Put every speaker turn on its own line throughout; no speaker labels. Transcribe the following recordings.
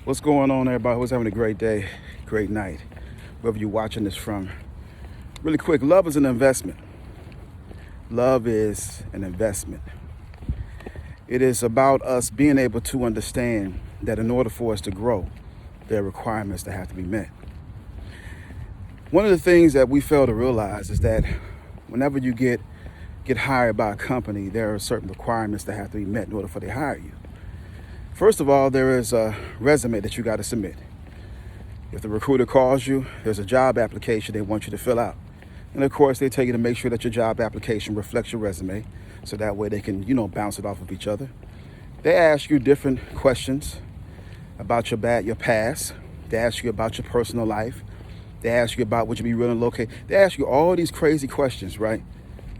What's going on, everybody? Who's having a great day, great night, wherever you're watching this from? Really quick, love is an investment. Love is an investment. It is about us being able to understand that in order for us to grow, there are requirements that have to be met. One of the things that we fail to realize is that whenever you get hired by a company, there are certain requirements that have to be met in order for they to hire you. First of all, there is a resume that you got to submit. If the recruiter calls you, there's a job application they want you to fill out. And of course, they tell you to make sure that your job application reflects your resume, so that way they can, bounce it off of each other. They ask you different questions about your past. They ask you about your personal life. They ask you about would you be willing to locate. They ask you all these crazy questions, right?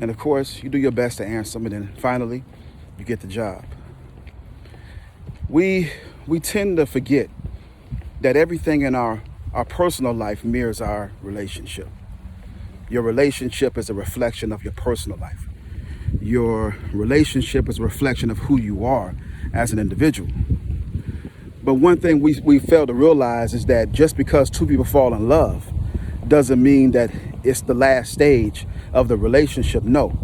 And of course, you do your best to answer them, and then finally, you get the job. We tend to forget that everything in our personal life mirrors our relationship. Your relationship is a reflection of your personal life. Your relationship is a reflection of who you are as an individual. But one thing we fail to realize is that just because two people fall in love doesn't mean that it's the last stage of the relationship. No,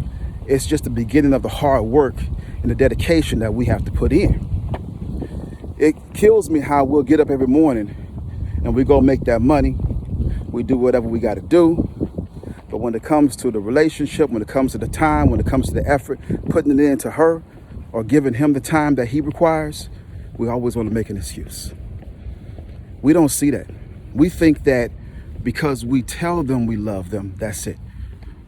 it's just the beginning of the hard work and the dedication that we have to put in. It kills me how we'll get up every morning and we go make that money. We do whatever we got to do. But when it comes to the relationship, when it comes to the time, when it comes to the effort, putting it into her or giving him the time that he requires, we always want to make an excuse. We don't see that. We think that because we tell them we love them, that's it.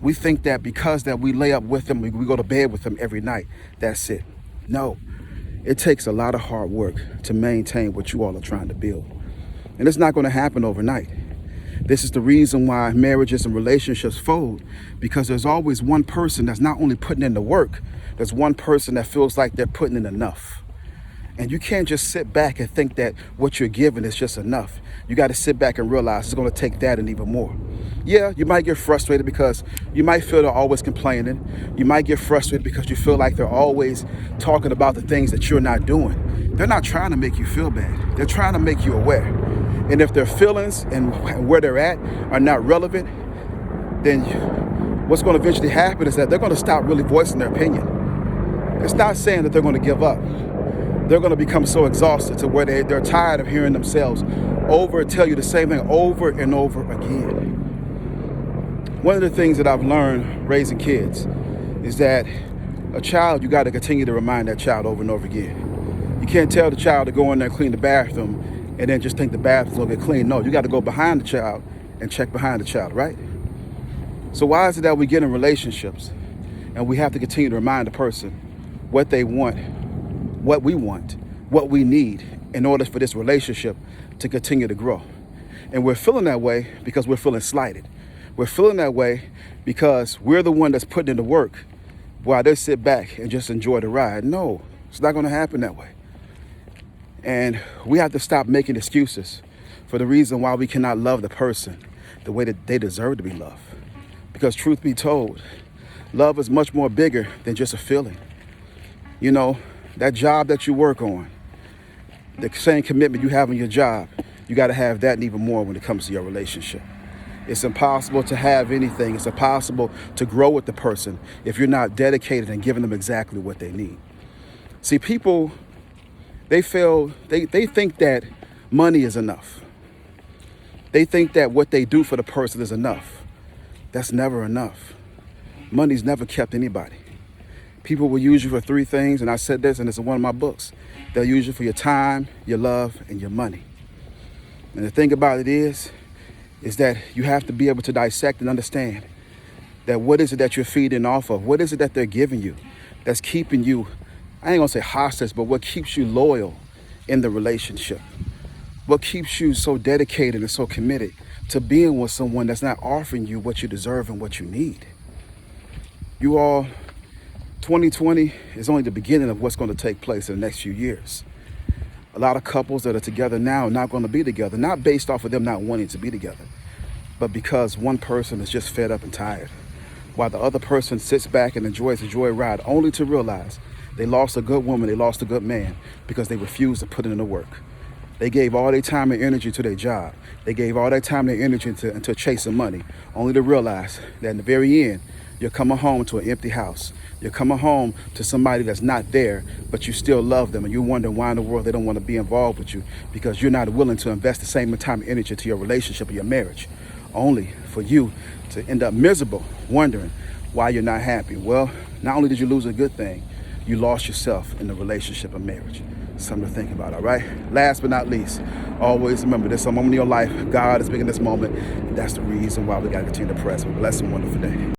We think that because that we lay up with them, we go to bed with them every night, that's it. No. It takes a lot of hard work to maintain what you all are trying to build. And it's not going to happen overnight. This is the reason why marriages and relationships fold, because there's always one person that's not only putting in the work, there's one person that feels like they're putting in enough. And you can't just sit back and think that what you're giving is just enough. You got to sit back and realize it's going to take that and even more. Yeah, you might get frustrated because you might feel they're always complaining. You might get frustrated because you feel like they're always talking about the things that you're not doing. They're not trying to make you feel bad. They're trying to make you aware. And if their feelings and where they're at are not relevant, then what's going to eventually happen is that they're going to stop really voicing their opinion. It's not saying that they're going to give up. They're going to become so exhausted to where they're tired of hearing themselves tell you the same thing over and over again. One of the things that I've learned raising kids is that a child, you got to continue to remind that child over and over again. You can't tell the child to go in there and clean the bathroom and then just think the bathroom's going to get clean. No, you got to go behind the child and check behind the child, right? So why is it that we get in relationships and we have to continue to remind the person what they want, what we want, what we need in order for this relationship to continue to grow? And we're feeling that way because we're feeling slighted. We're feeling that way because we're the one that's putting in the work while they sit back and just enjoy the ride. No, it's not going to happen that way. And we have to stop making excuses for the reason why we cannot love the person the way that they deserve to be loved. Because truth be told, love is much more bigger than just a feeling. That job that you work on, the same commitment you have in your job, you got to have that and even more when it comes to your relationship. It's impossible to have anything. It's impossible to grow with the person if you're not dedicated and giving them exactly what they need. See, people, they think that money is enough. They think that what they do for the person is enough. That's never enough. Money's never kept anybody. People will use you for three things, and I said this, and it's in one of my books. They'll use you for your time, your love, and your money. And the thing about it is that you have to be able to dissect and understand that what is it that you're feeding off of? What is it that they're giving you that's keeping you, I ain't gonna say hostage, but what keeps you loyal in the relationship? What keeps you so dedicated and so committed to being with someone that's not offering you what you deserve and what you need? You all, 2020 is only the beginning of what's going to take place in the next few years. A lot of couples that are together now are not going to be together, not based off of them not wanting to be together, but because one person is just fed up and tired, while the other person sits back and enjoys the joyride, only to realize they lost a good woman, they lost a good man, because they refused to put in the work. They gave all their time and energy to their job. They gave all their time and energy into chasing money, only to realize that in the very end, you're coming home to an empty house. You're coming home to somebody that's not there, but you still love them, and you wonder why in the world they don't want to be involved with you, because you're not willing to invest the same time and energy to your relationship or your marriage, only for you to end up miserable, wondering why you're not happy. Well, not only did you lose a good thing, you lost yourself in the relationship or marriage. Something to think about, all right? Last but not least, always remember, there's a moment in your life, God is bigger in this moment, and that's the reason why we got to continue to press. Bless and wonderful day.